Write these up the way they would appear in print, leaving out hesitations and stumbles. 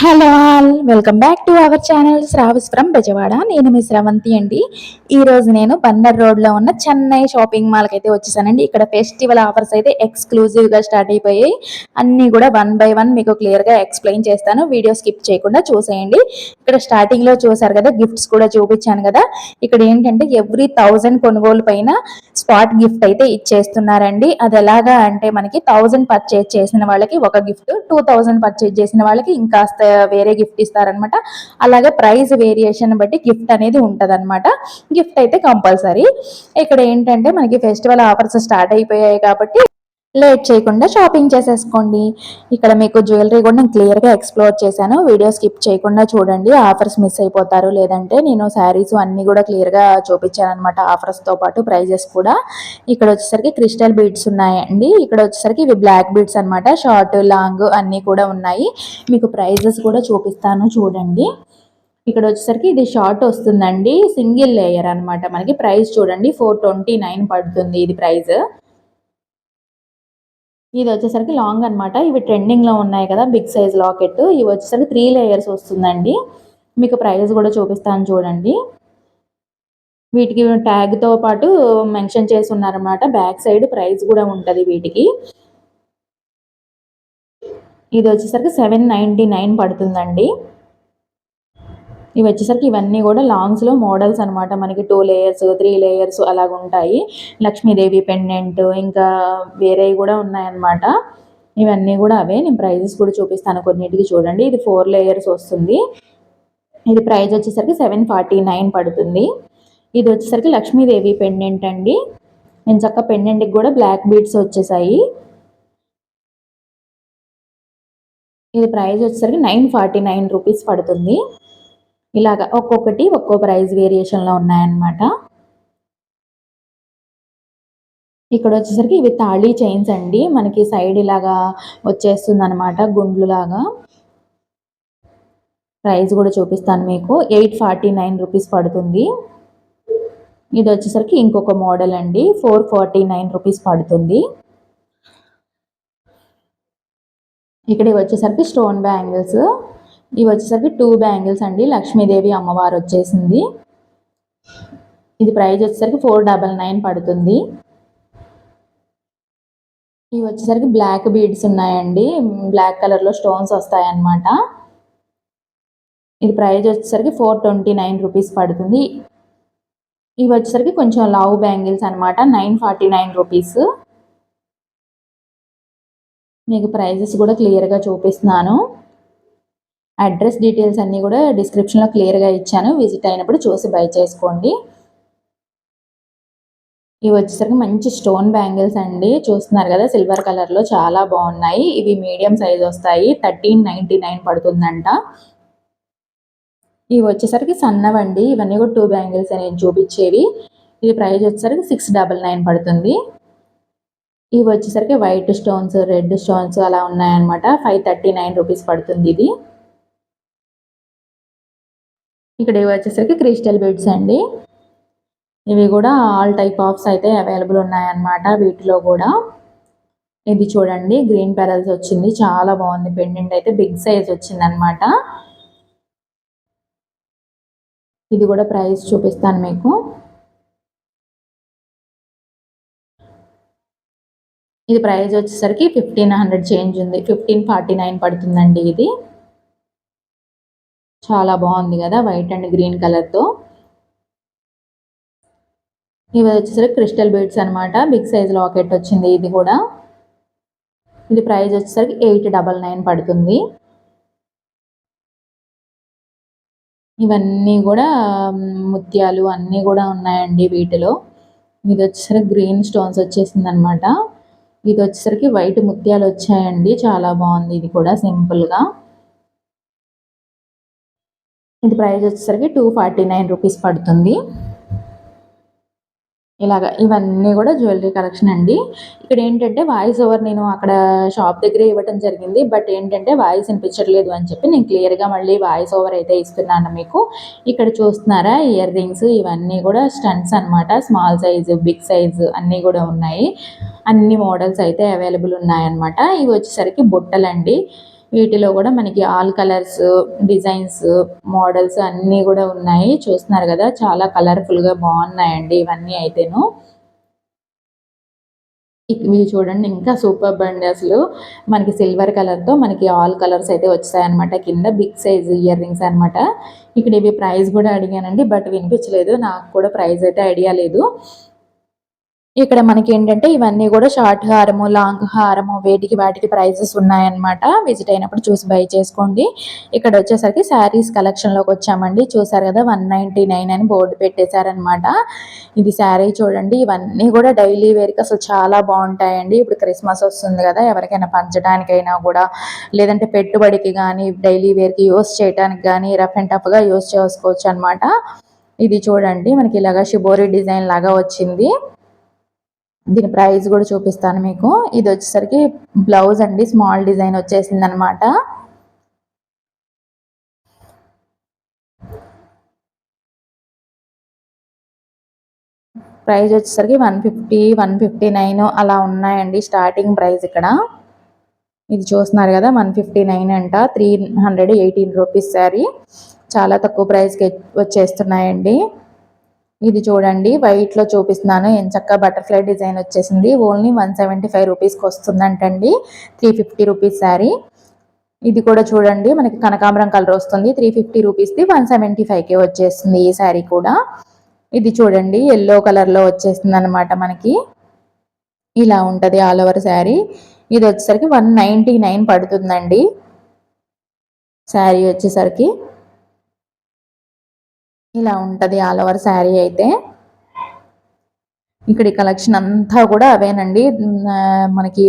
Hello all, welcome back to our channel Shravas from Bezawada. నేను మీ శ్రవంతి అండి. ఈరోజు నేను బందర్ రోడ్లో ఉన్న చెన్నై షాపింగ్ మాల్కి అయితే వచ్చేసానండి. ఇక్కడ ఫెస్టివల్ ఆఫర్స్ అయితే ఎక్స్క్లూజివ్గా స్టార్ట్ అయిపోయాయి. అన్నీ కూడా వన్ బై వన్ మీకు క్లియర్గా ఎక్స్ప్లెయిన్ చేస్తాను. వీడియో స్కిప్ చేయకుండా చూసేయండి. ఇక్కడ స్టార్టింగ్లో చూసారు కదా, గిఫ్ట్స్ కూడా చూపించాను కదా. ఇక్కడ ఏంటంటే ఎవ్రీ 1000 కొనుగోలు పైన స్పాట్ గిఫ్ట్ అయితే ఇచ్చేస్తున్నారండి. అది ఎలాగా అంటే మనకి 1000 పర్చేజ్ చేసిన వాళ్ళకి ఒక గిఫ్ట్, 2000 పర్చేజ్ చేసిన వాళ్ళకి ఇంకా వేరే గిఫ్ట్ ఇస్తారనమాట. అలాగే ప్రైస్ వేరియేషన్ బట్టి గిఫ్ట్ అనేది ఉంటది అనమాట. గిఫ్ట్ అయితే కంపల్సరీ. ఇక్కడ ఏంటంటే మనకి ఫెస్టివల్ ఆఫర్స్ స్టార్ట్ అయిపోయాయి కాబట్టి లేట్ చేయకుండా షాపింగ్ చేసేసుకోండి. ఇక్కడ మీకు జ్యువెలరీ కూడా నేను క్లియర్గా ఎక్స్ప్లోర్ చేశాను. వీడియో స్కిప్ చేయకుండా చూడండి, ఆఫర్స్ మిస్ అయిపోతారు. లేదంటే నేను శారీస్ అన్నీ కూడా క్లియర్గా చూపించాను అనమాట, ఆఫర్స్తో పాటు ప్రైజెస్ కూడా. ఇక్కడ వచ్చేసరికి క్రిస్టల్ బీడ్స్ ఉన్నాయండి. ఇక్కడ వచ్చేసరికి ఇవి బ్లాక్ బీడ్స్ అనమాట. షార్ట్ లాంగ్ అన్నీ కూడా ఉన్నాయి. మీకు ప్రైజెస్ కూడా చూపిస్తాను చూడండి. ఇక్కడ వచ్చేసరికి ఇది షార్ట్ వస్తుందండి, సింగిల్ లేయర్ అనమాట. మనకి ప్రైస్ చూడండి 429 పడుతుంది ఇది ప్రైస్. ఇది వచ్చేసరికి లాంగ్ అనమాట. ఇవి ట్రెండింగ్లో ఉన్నాయి కదా బిగ్ సైజ్ లాకెట్. ఇవి వచ్చేసరికి 3 లేయర్స్ వస్తుందండి. మీకు ప్రైస్ కూడా చూపిస్తాను చూడండి. వీటికి ట్యాగ్తో పాటు మెన్షన్ చేసి ఉన్నారనమాట. బ్యాక్ సైడ్ ప్రైస్ కూడా ఉంటుంది వీటికి. ఇది వచ్చేసరికి 799 పడుతుందండి. ఇవి వచ్చేసరికి ఇవన్నీ కూడా లాంగ్స్లో మోడల్స్ అనమాట. మనకి 2 లేయర్స్ 3 లేయర్స్ అలాగ ఉంటాయి. లక్ష్మీదేవి పెండెంట్ ఇంకా వేరేవి కూడా ఉన్నాయన్నమాట. ఇవన్నీ కూడా అవే. నేను ప్రైజెస్ కూడా చూపిస్తాను కొన్నిటికి చూడండి. ఇది 4 లేయర్స్ వస్తుంది. ఇది ప్రైస్ వచ్చేసరికి 749 పడుతుంది. ఇది వచ్చేసరికి లక్ష్మీదేవి పెండెంట్ అండి. నేను చక్క పెండెంట్కి కూడా బ్లాక్ బీడ్స్ వచ్చేసాయి. ఇది ప్రైస్ వచ్చేసరికి 949 రూపీస్ పడుతుంది. ఇలాగా ఒక్కొక్కటి ఒక్కో ప్రైస్ వేరియేషన్లో ఉన్నాయన్నమాట. ఇక్కడ వచ్చేసరికి ఇవి తాళీ చైన్స్ అండి. మనకి సైడ్ ఇలాగా వచ్చేస్తుంది అనమాట, గుండ్లు లాగా. ప్రైస్ కూడా చూపిస్తాను మీకు. 849 రూపీస్ పడుతుంది. ఇది వచ్చేసరికి ఇంకొక మోడల్ అండి, 449 రూపీస్ పడుతుంది. ఇక్కడ ఇవి వచ్చేసరికి స్టోన్ బ్యాంగిల్స్. ఇవి వచ్చేసరికి 2 బ్యాంగిల్స్ అండి. లక్ష్మీదేవి అమ్మవారు వచ్చేసింది. ఇది ప్రైస్ వచ్చేసరికి 499 పడుతుంది. ఇవి వచ్చేసరికి బ్లాక్ బీడ్స్ ఉన్నాయండి. బ్లాక్ కలర్లో స్టోన్స్ వస్తాయన్నమాట. ఇది ప్రైస్ వచ్చేసరికి 429 రూపీస్ పడుతుంది. ఇవి వచ్చేసరికి కొంచెం లావ్ బ్యాంగిల్స్ అనమాట, 949 రూపీస్. మీకు ప్రైజెస్ కూడా క్లియర్గా చూపిస్తున్నాను. అడ్రస్ డీటెయిల్స్ అన్నీ కూడా డిస్క్రిప్షన్లో క్లియర్గా ఇచ్చాను. విజిట్ అయినప్పుడు చూసి బై చేసుకోండి. ఇవి వచ్చేసరికి మంచి స్టోన్ బ్యాంగిల్స్ అండి. చూస్తున్నారు కదా, సిల్వర్ కలర్లో చాలా బాగున్నాయి. ఇవి మీడియం సైజ్ వస్తాయి. 1399 పడుతుందంట. ఇవి వచ్చేసరికి సన్నవండి. ఇవన్నీ కూడా 2 బ్యాంగిల్స్ నేను చూపించేవి. ఇది ప్రైస్ వచ్చేసరికి 699 పడుతుంది. ఇవి వచ్చేసరికి వైట్ స్టోన్స్, రెడ్ స్టోన్స్ అలా ఉన్నాయన్నమాట. 539 రూపీస్ పడుతుంది ఇది. ఇక్కడ ఇవి వచ్చేసరికి క్రిస్టల్ బీడ్స్ అండి. ఇవి కూడా ఆల్ టైప్ ఆఫ్స్ అయితే అవైలబుల్ ఉన్నాయన్నమాట వీటిలో కూడా. ఇది చూడండి, గ్రీన్ పెరల్స్ వచ్చింది, చాలా బాగుంది. పెండెంట్ అయితే బిగ్ సైజ్ వచ్చింది అనమాట. ఇది కూడా ప్రైస్ చూపిస్తాను మీకు. ఇది ప్రైస్ వచ్చేసరికి 1500 చేంజ్ ఉంది. 1549 పడుతుందండి. ఇది చాలా బాగుంది కదా, వైట్ అండ్ గ్రీన్ కలర్తో. ఇవి వచ్చేసరికి క్రిస్టల్ బీడ్స్ అనమాట. బిగ్ సైజ్ లాకెట్ వచ్చింది ఇది కూడా. ఇది ప్రైస్ వచ్చేసరికి 899 పడుతుంది. ఇవన్నీ కూడా ముత్యాలు అన్నీ కూడా ఉన్నాయండి వీటిలో. ఇది వచ్చేసరికి గ్రీన్ స్టోన్స్ వచ్చేసింది అనమాట. ఇది వచ్చేసరికి వైట్ ముత్యాలు వచ్చాయండి, చాలా బాగుంది. ఇది కూడా సింపుల్గా. ఇది ప్రైస్ వచ్చేసరికి 249 రూపీస్ పడుతుంది. ఇలాగ ఇవన్నీ కూడా జ్యువెలరీ కలెక్షన్ అండి. ఇక్కడ ఏంటంటే వాయిస్ ఓవర్ నేను అక్కడ షాప్ దగ్గరే ఇవ్వటం జరిగింది. బట్ ఏంటంటే వాయిస్ వినిపించట్లేదు అని చెప్పి నేను క్లియర్గా మళ్ళీ వాయిస్ ఓవర్ అయితే ఇస్తున్నాను మీకు. ఇక్కడ చూస్తున్నారా, ఇయర్ రింగ్స్ ఇవన్నీ కూడా స్టన్స్ అనమాట. స్మాల్ సైజు, బిగ్ సైజు అన్నీ కూడా ఉన్నాయి. అన్ని మోడల్స్ అయితే అవైలబుల్ ఉన్నాయన్నమాట. ఇవి వచ్చేసరికి బుట్టలండి. వీటిలో కూడా మనకి ఆల్ కలర్స్, డిజైన్స్, మోడల్స్ అన్నీ కూడా ఉన్నాయి. చూస్తున్నారు కదా, చాలా కలర్ఫుల్గా బాగున్నాయండి ఇవన్నీ అయితేను. ఇవి చూడండి, ఇంకా సూపర్బ్ అండి అసలు. మనకి సిల్వర్ కలర్తో మనకి ఆల్ కలర్స్ అయితే వచ్చాయన్నమాట. కింద బిగ్ సైజ్ ఇయర్ రింగ్స్ అనమాట. ఇక్కడ ఇవి ప్రైస్ కూడా అడిగానండి, బట్ వినిపించలేదు. నాకు కూడా ప్రైస్ అయితే ఐడియా లేదు. ఇక్కడ మనకి ఏంటంటే ఇవన్నీ కూడా షార్ట్ హారము, లాంగ్ హారము, వేటికి వాటికి ప్రైజెస్ ఉన్నాయన్నమాట. విజిట్ అయినప్పుడు చూసి బై చేసుకోండి. ఇక్కడ వచ్చేసరికి శారీస్ కలెక్షన్లోకి వచ్చామండి. చూసారు కదా, 199 అని బోర్డు పెట్టేశారనమాట. ఇది శారీ చూడండి. ఇవన్నీ కూడా డైలీ వేర్కి అసలు చాలా బాగుంటాయండి. ఇప్పుడు క్రిస్మస్ వస్తుంది కదా, ఎవరికైనా పంచడానికైనా కూడా, లేదంటే పెట్టుబడికి కానీ, డైలీ వేర్కి యూస్ చేయడానికి కానీ రఫ్ అండ్ టఫ్గా యూస్ చేసుకోవచ్చు అనమాట. ఇది చూడండి, మనకి ఇలాగా షిబోరి డిజైన్ లాగా వచ్చింది. దీని ప్రైస్ కూడా చూపిస్తాను మీకు. ఇది వచ్చేసరికి బ్లౌజ్ అండి, స్మాల్ డిజైన్ వచ్చేసింది అనమాట. ప్రైస్ వచ్చేసరికి 150, 159 అలా ఉన్నాయండి స్టార్టింగ్ ప్రైస్ ఇక్కడ. ఇది చూస్తున్నారు కదా, 159 అంట. 318 రూపీస్ శారీ. చాలా తక్కువ ప్రైస్కి వచ్చేస్తున్నాయండి. ఇది చూడండి, వైట్లో చూపిస్తున్నాను. ఎంచక్క బటర్ఫ్లై డిజైన్ వచ్చేసింది. ఓన్లీ 175 రూపీస్కి వస్తుందంటండి. 350 రూపీస్ శారీ. ఇది కూడా చూడండి, మనకి కనకాంబరం కలర్ వస్తుంది. 350 రూపీస్ది 175కే వచ్చేస్తుంది ఈ శారీ కూడా. ఇది చూడండి, ఎల్లో కలర్లో వచ్చేస్తుంది అనమాట మనకి. ఇలా ఉంటుంది ఆల్ ఓవర్ శారీ. ఇది వచ్చేసరికి 199 పడుతుందండి శారీ వచ్చేసరికి. ఇలా ఉంటుంది ఆల్ ఓవర్ శారీ అయితే. ఇక్కడ ఈ కలెక్షన్ అంతా కూడా అవేనండి. మనకి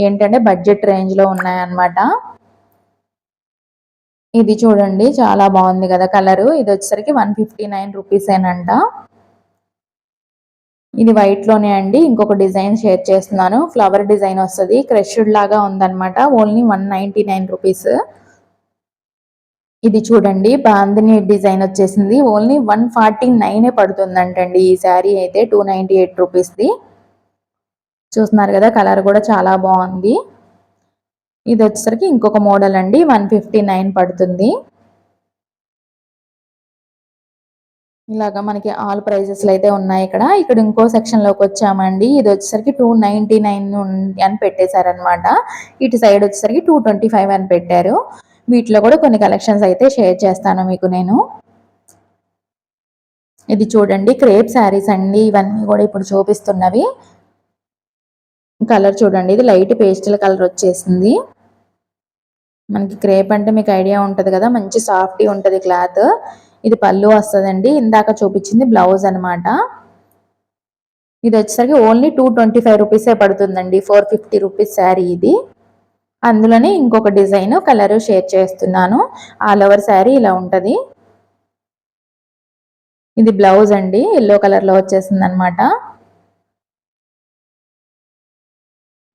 ఏంటంటే బడ్జెట్ రేంజ్లో ఉన్నాయన్నమాట. ఇది చూడండి, చాలా బాగుంది కదా కలరు. ఇది వచ్చేసరికి 159 రూపీసేనంట. ఇది వైట్లోనే అండి. ఇంకొక డిజైన్ షేర్ చేస్తున్నాను. ఫ్లవర్ డిజైన్ వస్తుంది, క్రష్డ్ లాగా ఉందన్నమాట. Only 199 rupees. ఇది చూడండి, బాందిని డిజైన్ వచ్చేసింది. ఓన్లీ 149 పడుతుందంటండి ఈ శారీ అయితే. 298 రూపీస్ది. చూస్తున్నారు కదా, కలర్ కూడా చాలా బాగుంది. ఇది వచ్చేసరికి ఇంకొక మోడల్ అండి, 159 పడుతుంది. ఇలాగా మనకి ఆల్ ప్రైజెస్లు అయితే ఉన్నాయి ఇక్కడ. ఇక్కడ ఇంకో సెక్షన్లోకి వచ్చామండి. ఇది వచ్చేసరికి 299 అని పెట్టేశారనమాట. ఇటు సైడ్ వచ్చేసరికి 225 అని పెట్టారు. వీటిలో కూడా కొన్ని కలెక్షన్స్ అయితే షేర్ చేస్తాను మీకు నేను. ఇది చూడండి, క్రేప్ శారీస్ అండి ఇవన్నీ కూడా ఇప్పుడు చూపిస్తున్నవి. కలర్ చూడండి, ఇది లైట్ పేస్టల్ కలర్ వచ్చేసింది. మనకి క్రేప్ అంటే మీకు ఐడియా ఉంటుంది కదా, మంచి సాఫ్టీ ఉంటుంది క్లాత్. ఇది పళ్ళు వస్తుందండి. ఇందాక చూపించింది బ్లౌజ్ అనమాట. ఇది వచ్చేసరికి ఓన్లీ 225 రూపీసే పడుతుందండి. 450 రూపీస్ శారీ ఇది. అందులోనే ఇంకొక డిజైన్ కలర్ షేర్ చేస్తున్నాను. ఆల్ ఓవర్ శారీ ఇలా ఉంటుంది. ఇది బ్లౌజ్ అండి, ఎల్లో కలర్లో వచ్చేసింది అనమాట.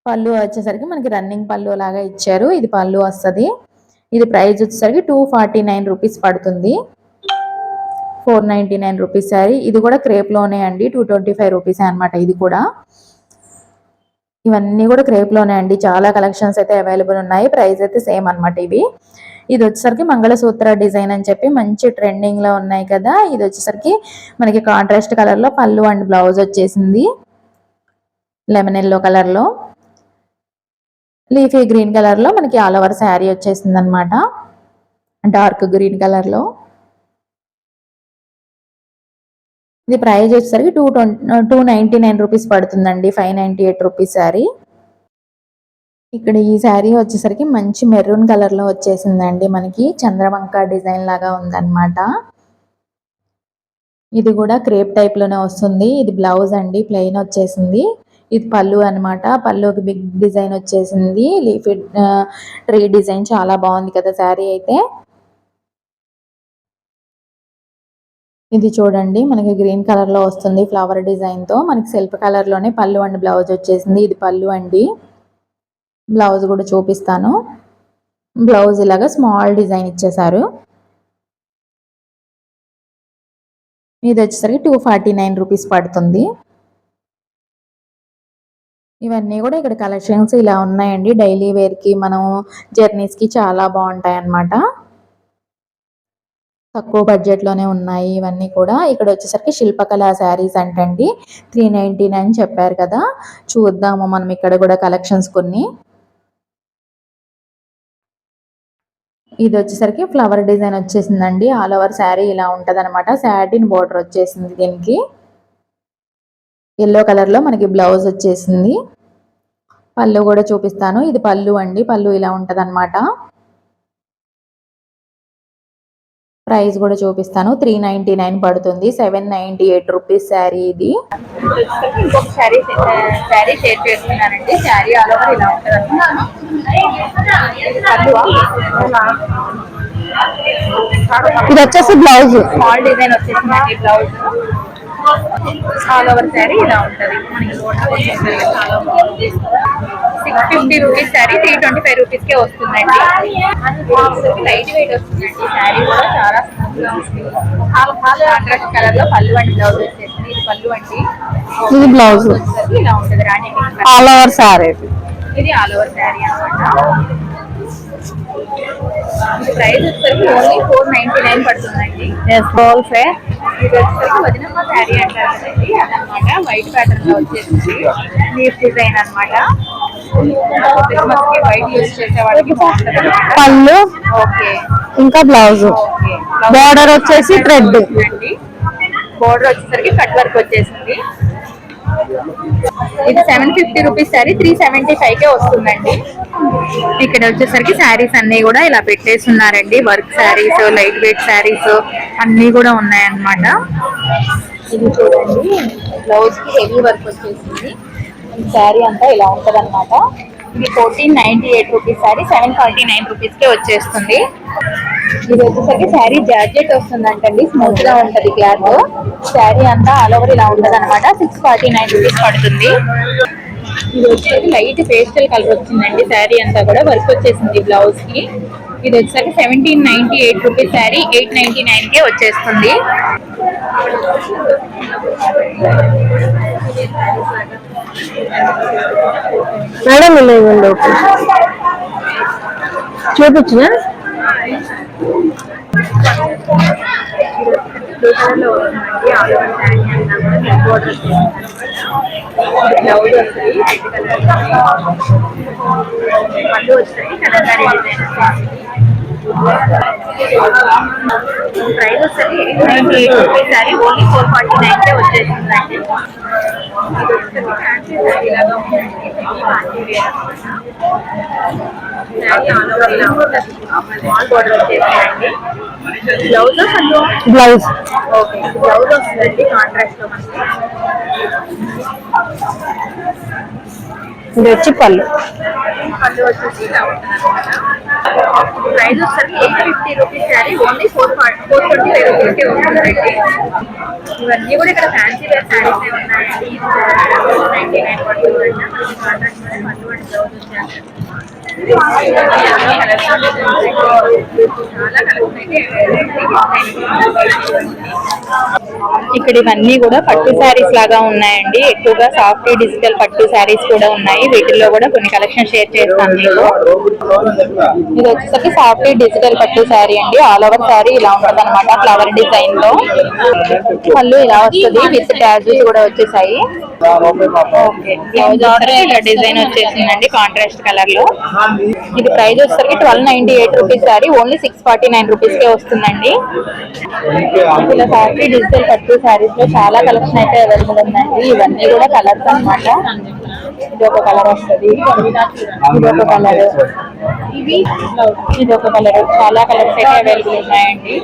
పళ్ళు వచ్చేసరికి మనకి రన్నింగ్ పళ్ళు లాగా ఇచ్చారు. ఇది పళ్ళు వస్తుంది. ఇది ప్రైస్ వచ్చేసరికి 249 రూపీస్ పడుతుంది. 499 రూపీస్ శారీ. ఇది కూడా క్రేప్లోనే అండి, 225 రూపీస్ అనమాట ఇది కూడా. ఇవన్నీ కూడా క్రేప్లోనే అండి. చాలా కలెక్షన్స్ అయితే అవైలబుల్ ఉన్నాయి. ప్రైస్ అయితే సేమ్ అనమాట ఇవి. ఇది వచ్చేసరికి మంగళసూత్ర డిజైన్ అని చెప్పి మంచి ట్రెండింగ్లో ఉన్నాయి కదా. ఇది వచ్చేసరికి మనకి కాంట్రాస్ట్ కలర్లో పళ్ళు అండ్ బ్లౌజ్ వచ్చేసింది. లెమన్ ఎల్లో కలర్లో, లీఫీ గ్రీన్ కలర్లో మనకి ఆల్ ఓవర్ శారీ వచ్చేసింది అనమాట. డార్క్ గ్రీన్ కలర్లో. ఇది ప్రైస్ వచ్చేసరికి 299 రూపీస్ పడుతుందండి. 598 రూపీస్ శారీ. ఇక్కడ ఈ శారీ వచ్చేసరికి మంచి మెరూన్ కలర్లో వచ్చేసిందండి. మనకి చంద్రవంక డిజైన్ లాగా ఉందన్నమాట. ఇది కూడా క్రేప్ టైప్లోనే వస్తుంది. ఇది బ్లౌజ్ అండి, ప్లెయిన్ వచ్చేసింది. ఇది పళ్ళు అనమాట. పళ్ళుకి బిగ్ డిజైన్ వచ్చేసింది. లీఫీ ట్రీ డిజైన్ చాలా బాగుంది కదా శారీ అయితే. ఇది చూడండి, మనకి గ్రీన్ కలర్లో వస్తుంది ఫ్లవర్ డిజైన్తో. మనకి సెల్ఫ్ కలర్లోనే పళ్ళు అండ్ బ్లౌజ్ వచ్చేసింది. ఇది పళ్ళు అండి. బ్లౌజ్ కూడా చూపిస్తాను. బ్లౌజ్ ఇలాగా స్మాల్ డిజైన్ ఇచ్చేసారు. ఇది వచ్చేసరికి 249 రూపీస్ పడుతుంది. ఇవన్నీ కూడా ఇక్కడ కలెక్షన్స్ ఇలా ఉన్నాయండి. డైలీ వేర్కి మనం జర్నీస్కి చాలా బాగుంటాయి అన్నమాట. తక్కువ బడ్జెట్లోనే ఉన్నాయి ఇవన్నీ కూడా. ఇక్కడ వచ్చేసరికి శిల్పకళ శారీస్ అంటండి 399 చెప్పారు కదా. చూద్దాము మనం ఇక్కడ కూడా కలెక్షన్స్ కొన్ని. ఇది వచ్చేసరికి ఫ్లవర్ డిజైన్ వచ్చేసిందండి. ఆల్ ఓవర్ శారీ ఇలా ఉంటది అనమాట. శాటిన్ బోర్డర్ వచ్చేసింది దీనికి. ఎల్లో కలర్ లో మనకి బ్లౌజ్ వచ్చేసింది. పళ్ళు కూడా చూపిస్తాను. ఇది పళ్ళు అండి. పళ్ళు ఇలా ఉంటది అనమాట. ప్రైస్ కూడా చూపిస్తాను. 399 పడుతుంది. 798 రూపీస్ శారీ ఇది. ఇంకొక శారీ షేర్ చేస్తున్నానండి. శారీ ఆల్ ఓవర్ ఇలా ఉంటది అనమాట. ఇది వచ్చేసి బ్లౌజ్ స్మాల్ డిజైన్ వచ్చేసిందండి. బ్లౌజ్ ఆల్ ఓవర్ శారీ ఇలా ఉంటది. మనకి 650 రూపీస్ శారీ 325 రూపీస్ కే వస్తుందండి. లైట్ వెయిట్ వస్తుందండి. శారీ కూడా చాలా కాంట్రాస్ట్ కలర్ లో పళ్ళు అండి. బ్లౌజ్ వచ్చేసింది. ఇది పళ్ళు అండి. ఇది బ్లౌజ్ ఇలా ఉంటది. రాణి ఆల్ ఓవర్ శారీ. ఇది ఆల్ ఓవర్ శారీ అన్నమాట. ప్రైస్ వచ్చేసరికి ఓన్లీ 499 పడుతుందండి. ఇది వచ్చేసరికి వదినమ్మ శారీ అంటారు కదండి అదనమాట. వైట్ ప్యాటర్న్ లో వచ్చేసింది. లీఫ్ డిజైన్ అనమాట. క్రిస్మస్ కి వైట్ యూజ్ చేసే వాళ్ళకి బాగుంటది అనమాట. పళ్ళు ఓకే. ఇంకా బ్లౌజ్ బోర్డర్ వచ్చేసి థ్రెడ్ అండి. బోర్డర్ వచ్చేసరికి కట్ వర్క్ వచ్చేసింది. ఇది 750 రూపీస్ శారీ 375 కే వస్తుందండి. ఇక్కడ వచ్చేసరికి శారీస్ అన్ని కూడా ఇలా పెట్టేస్తున్నారండి. Work saris, light weight saris అన్ని కూడా ఉన్నాయన్నమాట. ఇది చూడండి బ్లౌజ్ కి హెవీ వర్క్ వచ్చేసింది. ఈ శారీ అంతా ఇలా ఉంటది అనమాట. ఇది 1498 రూపీస్ శారీ 749 రూపీస్ కే వచ్చేస్తుంది. ఇది వచ్చేసరికి శారీ జార్జెట్ వస్తుందంటండి. స్మూత్ గా ఉంటది క్లాత్. శారీ అంతా ఆల్ ఓవర్ ఇలా ఉంటది అనమాట. 649 రూపీస్ పడుతుంది. ఇది వచ్చేసరికి లైట్ పేస్టల్ కలర్ వచ్చిందండి. శారీ అంతా కూడా వర్క్ వచ్చేసింది బ్లౌజ్ కి. ఇది వచ్చేసరికి 1798 రూపీస్ శారీ 899 కే వచ్చేస్తుంది. మేడం చూపించిన బ్లౌజ్ వస్తుంది. పళ్ళు వస్తాయి. కలంకారీ డిజైన్ ప్రైస్ వస్తుంది 898 రూపీస్ శారీ ఓన్లీ 449 కే వచ్చేసిందండి. Blouse okay. బ్లౌజ్ వస్తుందండి కాంట్రాస్ట్ లో. ఇది వచ్చి పళ్ళు వచ్చేసి ప్రైస్ వచ్చేసరికి 850 రూపీస్ శారీ ఓన్లీ 425 రూపీస్ కే వస్తుందండి. ఇవన్నీ కూడా ఇక్కడ ఫ్యాన్సీ వేర్ శారీస్ ఉన్నాయండి. 499 పడుతుందండి. ఇక్కడ ఇవన్నీ కూడా పట్టు శారీస్ లాగా ఉన్నాయండి. ఎక్కువగా సాఫ్ట్ డిజిటల్ పట్టు శారీస్ కూడా ఉన్నాయి. వీటిల్లో కూడా కొన్ని కలెక్షన్ షేర్ చేస్తాను మీకు. ఇది వచ్చేసరికి సాఫ్ట్ డిజిటల్ పట్టు శారీ అండి. ఆల్ ఓవర్ శారీ ఇలా ఉంటది అనమాట. ఫ్లవర్ డిజైన్ లో పళ్ళు ఇలా వస్తుంది. విత్ ట్యాజెస్ కూడా వచ్చేసాయి. బ్లౌజ్ ఇలా డిజైన్ వచ్చేసిందండి కాంట్రాస్ట్ కలర్ లో. ఇది ప్రైస్ వచ్చేసరికి 1298 రూపీస్ శారీ ఓన్లీ 649 రూపీస్ కే వస్తుందండి. ఇలా సాఫ్ట్ డిజిటల్ పట్టు శారీస్ లో చాలా కలెక్షన్ అయితే అవైలబుల్ ఉందండి. ఇవన్నీ కూడా కలర్స్ అనమాట. ఇది ఒక కలర్ వస్తుంది. ఇది ఒక కలర్, ఇది ఒక కలర్. చాలా కలర్స్ అయితే అవైలబుల్ ఉన్నాయండి.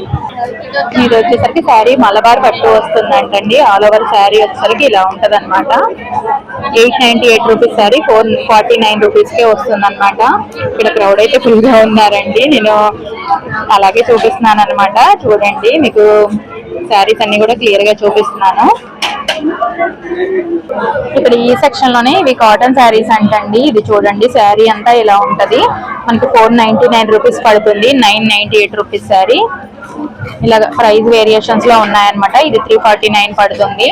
ఇది వచ్చేసరికి శారీ మలబార్ పట్టు వస్తుందంటండి. ఆల్ ఓవర్ శారీ వచ్చేసరికి ఇలా ఉంటది అనమాట. 898 రూపీస్ శారీ 449 రూపీస్ కే వస్తుంది అనమాట. ఇక్కడ క్రౌడ్ అయితే ఫుల్ గా ఉన్నారండి. నేను అలాగే చూపిస్తున్నాను అనమాట. చూడండి మీకు శారీస్ అన్ని కూడా క్లియర్ గా చూపిస్తున్నాను. ఇక్కడ ఈ సెక్షన్ లోనే ఇవి కాటన్ శారీస్ అంటండి. ఇది చూడండి శారీ అంతా ఇలా ఉంటది. మనకి 499 రూపీస్ పడుతుంది. 998 రూపీస్ శారీ. ఇలా ప్రైస్ వేరియేషన్స్ లో ఉన్నాయన్నమాట. ఇది 349 పడుతుంది.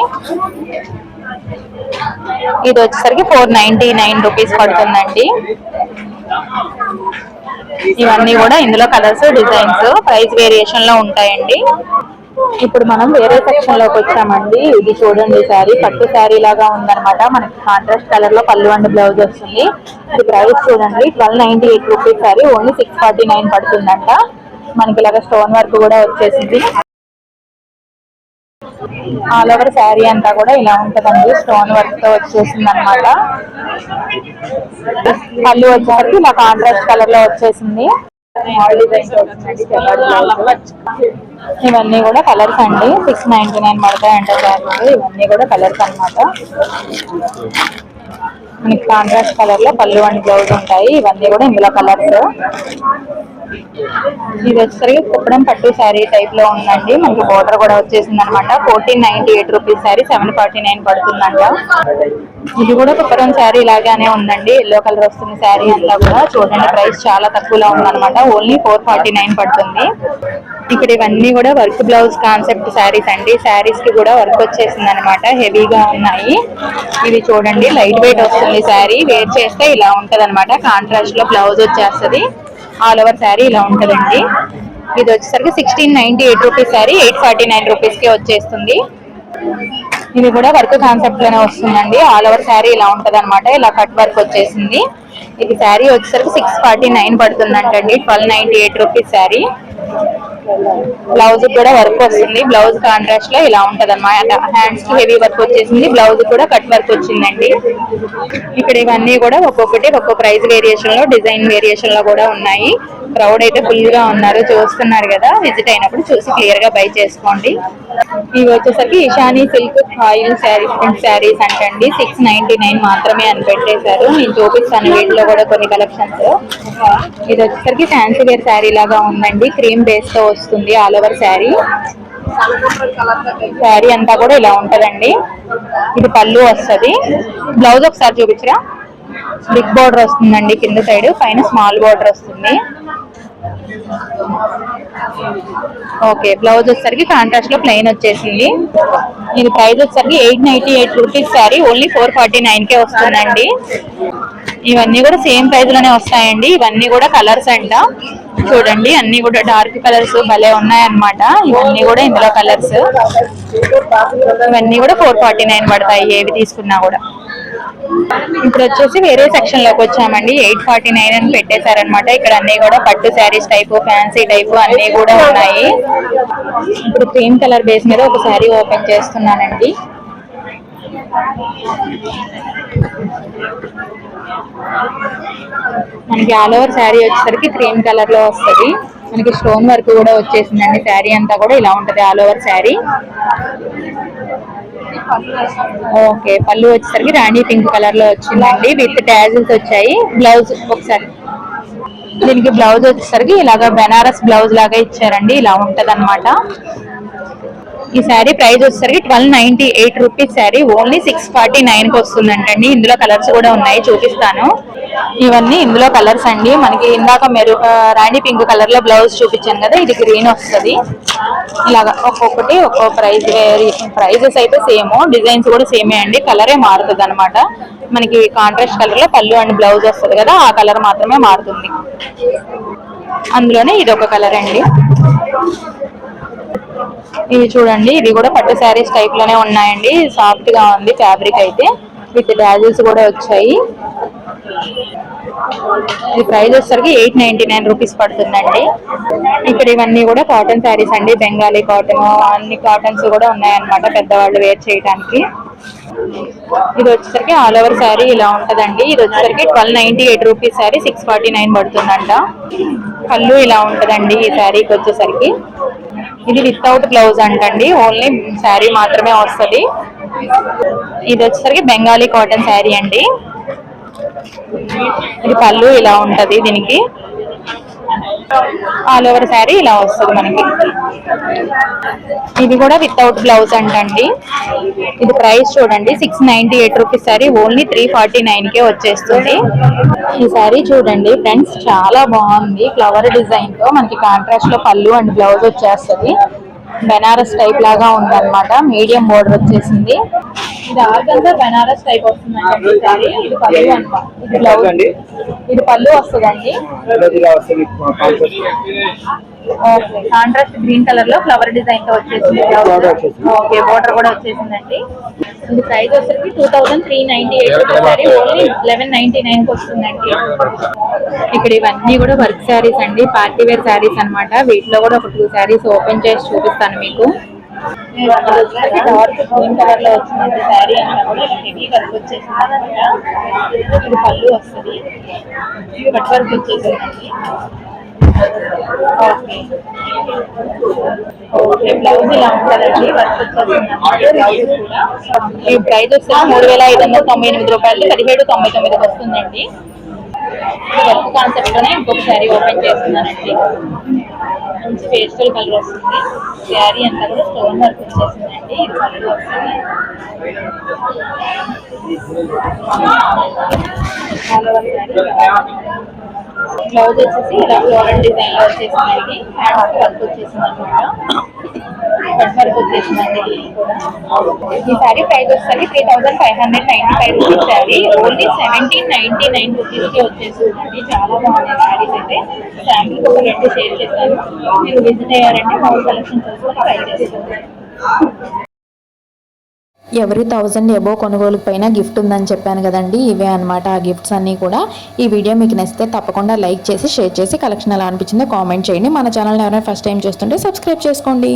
ఇది వచ్చేసరికి 499 రూపీస్ పడుతుందండి. ఇవన్నీ కూడా ఇందులో కలర్స్ డిజైన్స్ ప్రైస్ వేరియేషన్ లో ఉంటాయండి. ఇప్పుడు మనం వేరే సెక్షన్ లోకి వచ్చామండి. ఇది చూడండి, శారీ పట్టు శారీ లాగా ఉందన్నమాట. మనకి కాంట్రాస్ట్ కలర్ లో పళ్ళు అండ్ బ్లౌజ్ వస్తుంది. ఇది ప్రైస్ చూడండి 1298 రూపీస్. శారీ ఓన్లీ 649 పడుతుందంట. మనకి ఇలాగ స్టోన్ వర్క్ కూడా వచ్చేసింది. ఆల్ ఓవర్ శారీ అంతా కూడా ఇలా ఉంటదండి, స్టోన్ వర్క్ తో వచ్చేసింది అనమాట. పళ్ళు వచ్చేసరికి ఇలా కాంట్రాస్ట్ కలర్ లో వచ్చేసింది. ఇవన్నీ కూడా కలర్స్ అండి. 699 పడతాయంట శారీస్. ఇవన్నీ కూడా కలర్స్ అనమాట. మనకి కాంట్రాస్ట్ కలర్ లో పళ్ళు అండ్ బ్లౌజ్ ఉంటాయి. ఇవన్నీ కూడా ఇందులో కలర్స్. ఇది వచ్చేసరికి కుప్పడం పట్టు శారీ టైప్ లో ఉందండి. మనకి బోర్డర్ కూడా వచ్చేసింది అనమాట. 1498 రూపీస్ శారీ 749 పడుతుందంట. ఇది కూడా కుప్పడం శారీ లాగానే ఉందండి. ఎల్లో కలర్ వస్తుంది శారీ అంతా కూడా. చూడండి, ప్రైస్ చాలా తక్కువలో ఉందన్నమాట. ఓన్లీ 449 పడుతుంది. ఇక్కడ ఇవన్నీ కూడా వర్క్ బ్లౌజ్ కాన్సెప్ట్ శారీస్ అండి. శారీస్ కి కూడా వర్క్ వచ్చేసింది అనమాట. హెవీగా ఉన్నాయి. ఇది చూడండి, లైట్ వెయిట్ వస్తుంది శారీ. వేర్ చేస్తే ఇలా ఉంటది అనమాట. కాంట్రాస్ట్ లో బ్లౌజ్ వచ్చేస్తుంది. ఆల్ ఓవర్ శారీ ఇలా ఉంటదండి. ఇది వచ్చేసరికి 1698 రూపీస్ శారీ 849 రూపీస్ కి వచ్చేస్తుంది. ఇది కూడా వర్క్ కాన్సెప్ట్ లోనే వస్తుందండి. ఆల్ ఓవర్ శారీ ఇలా ఉంటది అనమాట. ఇలా కట్ వర్క్ వచ్చేసింది. ఇది శారీ వచ్చేసరికి 649 పడుతుందంటండి. 1298 రూపీస్ శారీ. బ్లౌజ్ కూడా వర్క్ వస్తుంది. బ్లౌజ్ కాంట్రాస్ట్ లో ఇలా ఉంటది అన్నమాట. హ్యాండ్స్ కి హెవీ వర్క్ వచ్చేసింది. బ్లౌజ్ కూడా కట్ వర్క్ వచ్చిందండి. ఇక్కడ ఇవన్నీ కూడా ఒక్కొక్కటి ఒక్కొక్క ప్రైస్ వేరియేషన్ లో, డిజైన్ వేరియేషన్ లో కూడా ఉన్నాయి. క్రౌడ్ అయితే ఫుల్ గా ఉన్నారు. చూస్తున్నారు కదా, విజిట్ అయినప్పుడు చూసి క్లియర్ గా బై చేసుకోండి. ఇవి వచ్చేసరికి Ishani silk oil sari print saris అంటండి. 699 మాత్రమే అని పెట్టేశారు. నేను చూపిస్తాను వీటిలో కూడా కొన్ని కలెక్షన్స్. ఇది వచ్చేసరికి ఫ్యాన్సీ వేర్ శారీ లాగా ఉందండి. క్రీమ్ బేస్ తో వస్తుంది ఆల్ ఓవర్ శారీ. శారీ అంతా కూడా ఇలా ఉంటదండి. ఇది పళ్ళు వస్తుంది. బ్లౌజ్ ఒకసారి చూపించరా. బిగ్ బోర్డర్ వస్తుందండి కింద సైడ్, పైన స్మాల్ బోర్డర్ వస్తుంది. ఓకే, బ్లౌజ్ వచ్చేసరికి కాంట్రాస్ట్ లో ప్లెయిన్ వచ్చేసింది. ఇది ప్రైస్ వచ్చేసరికి 898 రూపీస్ శారీ ఓన్లీ 449 కే వస్తుందండి. ఇవన్నీ కూడా సేమ్ ప్రైస్ లోనే వస్తాయండి. ఇవన్నీ కూడా కలర్స్ అంట. చూడండి, అన్ని కూడా డార్క్ కలర్స్ భలే ఉన్నాయన్నమాట. ఇవన్నీ కూడా ఇందులో కలర్స్. ఇవన్నీ కూడా 449 పడతాయి ఏవి తీసుకున్నా కూడా. ఇప్పుడు వచ్చేసి వేరే సెక్షన్ లోకి వచ్చామండి. 849 అని పెట్టేశారనమాట. ఇక్కడ అన్ని కూడా పట్టు శారీస్ టైపు, ఫ్యాన్సీ టైపు అన్ని కూడా ఉన్నాయి. ఇప్పుడు క్రీమ్ కలర్ బేస్ మీద ఒక శారీ ఓపెన్ చేస్తున్నానండి. మనకి ఆల్ ఓవర్ శారీ వచ్చేసరికి క్రీమ్ కలర్ లో వస్తుంది. మనకి స్టోన్ వర్క్ కూడా వచ్చేసిందండి. శారీ అంతా కూడా ఇలా ఉంటది ఆల్ ఓవర్ శారీ. ఓకే, పళ్ళు వచ్చేసరికి రాణి పింక్ కలర్ లో వచ్చిందండి. విత్ ట్యాజిల్స్ వచ్చాయి. బ్లౌజ్ ఒకసారి, దీనికి బ్లౌజ్ వచ్చేసరికి ఇలాగా బెనారస్ బ్లౌజ్ లాగా ఇచ్చారండి. ఇలా ఉంటది అనమాట. ఈ శారీ ప్రైస్ వచ్చేసరికి 1298 రూపీస్ శారీ ఓన్లీ 649 కి వస్తుందంటండి. ఇందులో కలర్స్ కూడా ఉన్నాయి, చూపిస్తాను. ఇవన్నీ ఇందులో కలర్స్ అండి. మనకి ఇందాక రాణి పింక్ కలర్ లో బ్లౌజ్ చూపించాను కదా, ఇది గ్రీన్ వస్తుంది. ఇలాగా ఒక్కొక్కటి ఒక్కో ప్రైస్ ప్రైజెస్ అయితే సేమ్, డిజైన్స్ కూడా సేమే అండి. కలరే మారుతుంది అనమాట. మనకి కాంట్రాస్ట్ కలర్ లో పళ్ళు అండ్ బ్లౌజ్ వస్తుంది కదా, ఆ కలర్ మాత్రమే మారుతుంది. అందులోనే ఇది ఒక కలర్ అండి. ఇది చూడండి, ఇది కూడా పట్టు శారీస్ టైప్ లోనే ఉన్నాయండి. సాఫ్ట్ గా ఉంది ఫ్యాబ్రిక్ అయితే. విత్ డాజిల్స్ కూడా వచ్చాయి. ఈ ప్రైస్ వచ్చేసరికి 899 రూపీస్ పడుతుందండి. ఇక్కడ ఇవన్నీ కూడా కాటన్ శారీస్ అండి. బెంగాలీ కాటన్, అన్ని కాటన్స్ కూడా ఉన్నాయన్నమాట పెద్దవాళ్ళు వేర్ చేయడానికి. ఇది వచ్చేసరికి ఆల్ ఓవర్ శారీ ఇలా ఉంటదండి. ఇది వచ్చేసరికి 1298 రూపీస్ శారీ 649 పడుతుందంట. పళ్ళు ఇలా ఉంటదండి ఈ శారీకి వచ్చేసరికి. ఇది వితౌట్ బ్లౌజ్ అంటండి, ఓన్లీ శారీ మాత్రమే వస్తుంది. ఇది వచ్చేసరికి బెంగాలీ కాటన్ శారీ అండి. ఇది పళ్ళు ఇలా ఉంటది. దీనికి ఆల్ ఓవర్ శారీ ఇలా వస్తుంది మనకి. ఇది కూడా వితౌట్ బ్లౌజ్ అంటండి. ఇది ప్రైస్ చూడండి 698 రూపీస్ శారీ ఓన్లీ 349 కే వచ్చేస్తుంది. ఈ శారీ చూడండి ఫ్రెండ్స్, చాలా బాగుంది. ఫ్లవర్ డిజైన్ తో మనకి కాంట్రాస్ట్ లో పళ్ళు అండ్ బ్లౌజ్ వచ్చేస్తుంది. బెనారస్ టైప్ లాగా ఉందన్నమాట. మీడియం బోర్డర్ వచ్చేసింది. ఇది ఆర్గంజా బెనారస్ టైప్ వస్తుందండి సారీ. ఇది పళ్ళు అన్నమాట. ఇది బ్లౌజ్ అండి. ఇది పళ్ళు వస్తుందండి. ఓకే, కాంట్రాస్ట్ గ్రీన్ కలర్ లో ఫ్లవర్ డిజైన్ తో వచ్చేసింది. ఓకే, బోర్డర్ కూడా వచ్చేసిందండి. ఇది ప్రైస్ వచ్చేసి 2398 సారీ, ఓన్లీ 1199 కి వస్తుందండి. ఇక్కడ ఇవన్నీ కూడా వర్క్ శారీస్ అండి, పార్టీ వేర్ శారీస్ అన్నమాట. వీటిలో కూడా ఒక 2 శారీస్ ఓపెన్ చేసి చూపిస్తాను మీకు. డార్క్ గ్రీన్ కలర్ లో వచ్చిందండి శారీ అంతా కూడా ఇలా హెవీ వర్క్ వచ్చేసింది అనమాట. ఇది పళ్ళు వస్తుంది, కట్ వర్క్ వచ్చేసిందండి. ఓకే ఓకే, బ్లౌజ్ ఇలా ఉంటుందండి, వర్క్ వచ్చేసింది బ్లౌజ్ కూడా. ఈ ప్రైస్ వచ్చేసి 3598 రూపాయలు, 1799 వస్తుందండి. వర్క్ కాన్సెప్ట్ లోనే ఇంకొక శారీ ఓపెన్ చేస్తున్నానండి. మంచి పేస్టల్ కలర్ వస్తుంది. శారీ అంతా కూడా స్టోన్ వర్క్ వచ్చేసిందండి. ఇది పళ్ళు వస్తుంది. బ్లౌజ్ వచ్చేసి ఇలా ఫ్లోరల్ డిజైన్ లో వచ్చేసిందండి. హ్యాండ్స్ వర్క్ వచ్చేసింది అనమాట. కట్ వర్క్ వచ్చేసిందండి. ఈ శారీ ప్రైస్ వస్తుంది 3595 రూపీస్ శారీ, ఓన్లీ 1799 రూపీస్ కి వచ్చేసిందండి. చాలా బాగున్నాయి శారీస్ అయితే. శాంపిల్ ఒక 2 షేర్ చేశాను, మీరు విజిట్ అయ్యారంటే మా కలెక్షన్ చూసుకొని ట్రై చేసుకోండి. ఎవరి 1000 ఎబో కొనుగోలు పైన గిఫ్ట్ ఉందని చెప్పాను కదండి, ఇవే అనమాట ఆ గిఫ్ట్స్ అన్నీ కూడా. ఈ వీడియో మీకు నచ్చితే తప్పకుండా లైక్ చేసి షేర్ చేసి కలెక్షన్ ఎలా అనిపించిందో కామెంట్ చేయండి. మన ఛానల్ని ఎవరైనా ఫస్ట్ టైం చూస్తుంటే సబ్స్క్రైబ్ చేసుకోండి.